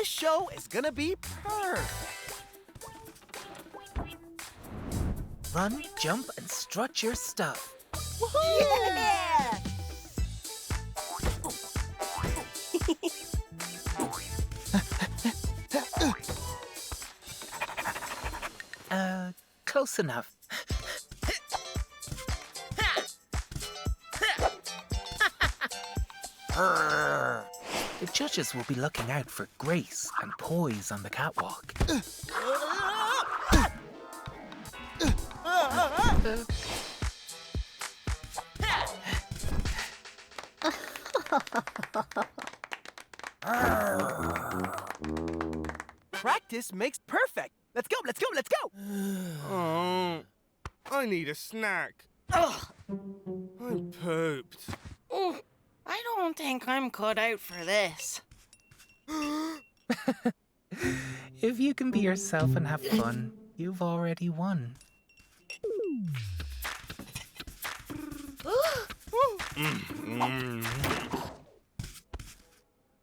This show is gonna be perfect. Run, jump, and strut your stuff. Woohoo! Yeah! Close enough. The judges will be looking out for grace and poise on the catwalk. Practice makes perfect. Let's go, let's go, let's go! Oh, I need a snack. Ugh. I'm pooped. Oh, I don't think I'm cut out for this. If you can be yourself and have fun, you've already won.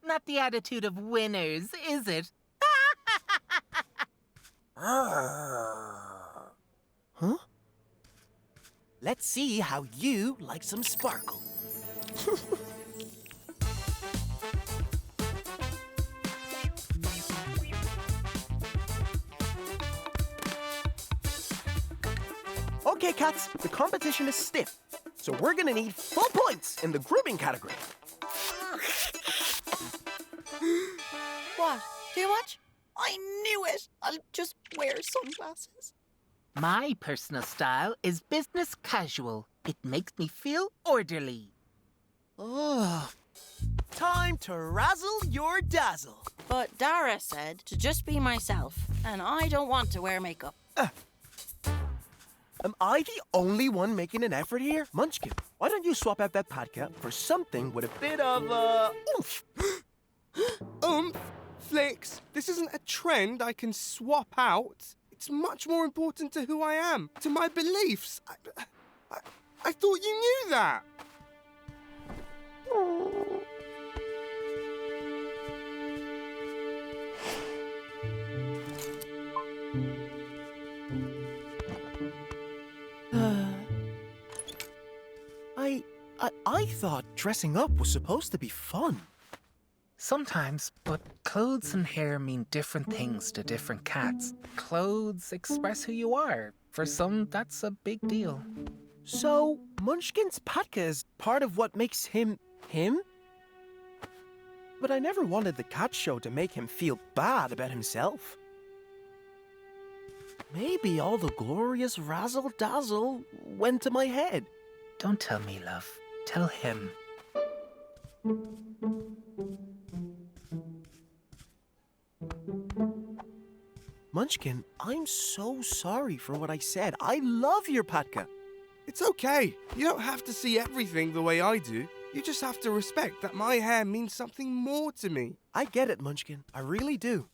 Not the attitude of winners, is it? Huh? Let's see how you like some sparkle. Okay, cats, the competition is stiff, so we're gonna need full points in the grooming category. What? Too much? I knew it. I'll just wear sunglasses. My personal style is business casual. It makes me feel orderly. Oh, time to razzle your dazzle. But Dara said to just be myself, and I don't want to wear makeup. Am I the only one making an effort here? Munchkin, why don't you swap out that podcast for something with a bit of, oomph? Flix, this isn't a trend I can swap out. It's much more important to who I am, to my beliefs. I thought you knew that. I thought dressing up was supposed to be fun. Sometimes, but clothes and hair mean different things to different cats. Clothes express who you are. For some, that's a big deal. So, Munchkin's Patka is part of what makes him, him? But I never wanted the cat show to make him feel bad about himself. Maybe all the glorious razzle-dazzle went to my head. Don't tell me, love. Tell him. Munchkin, I'm so sorry for what I said. I love your Patka. It's okay. You don't have to see everything the way I do. You just have to respect that my hair means something more to me. I get it, Munchkin. I really do.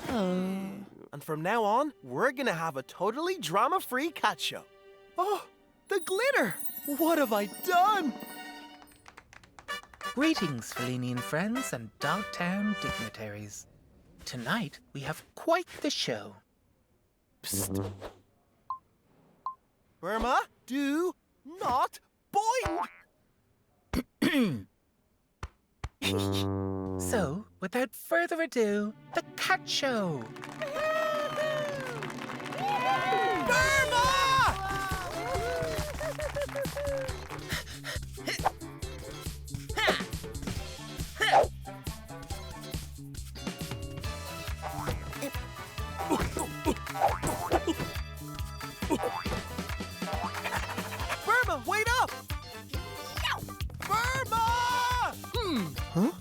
And from now on, we're gonna have a totally drama-free cat show. Oh, the glitter! What have I done? Greetings, Felinian friends and Dogtown dignitaries. Tonight, we have quite the show. Psst. Burma, do not boing! So, without further ado, the cat show. Burma! Burma, wait up! Burma! Huh?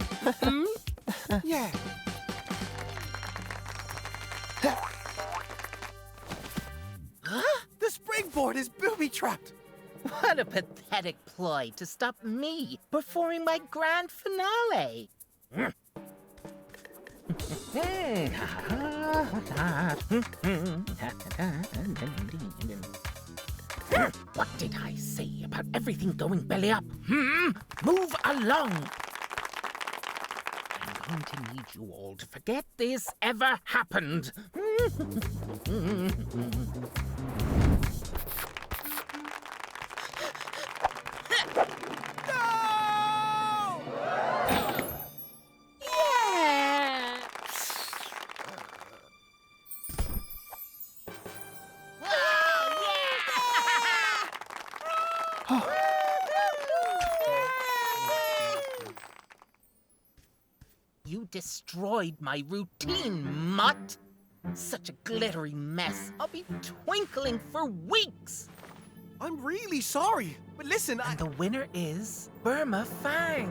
Yeah. The springboard is booby-trapped. What a pathetic ploy to stop me performing my grand finale. What did I say about everything going belly up? Move along. And going to need you all to forget this ever happened. You destroyed my routine, mutt! Such a glittery mess. I'll be twinkling for weeks! I'm really sorry, but listen, And the winner is Burma Fang!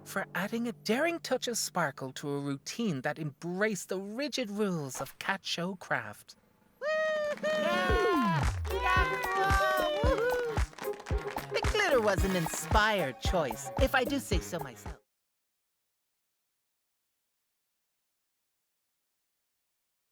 For adding a daring touch of sparkle to a routine that embraced the rigid rules of cat show craft. The glitter was an inspired choice, if I do say so myself.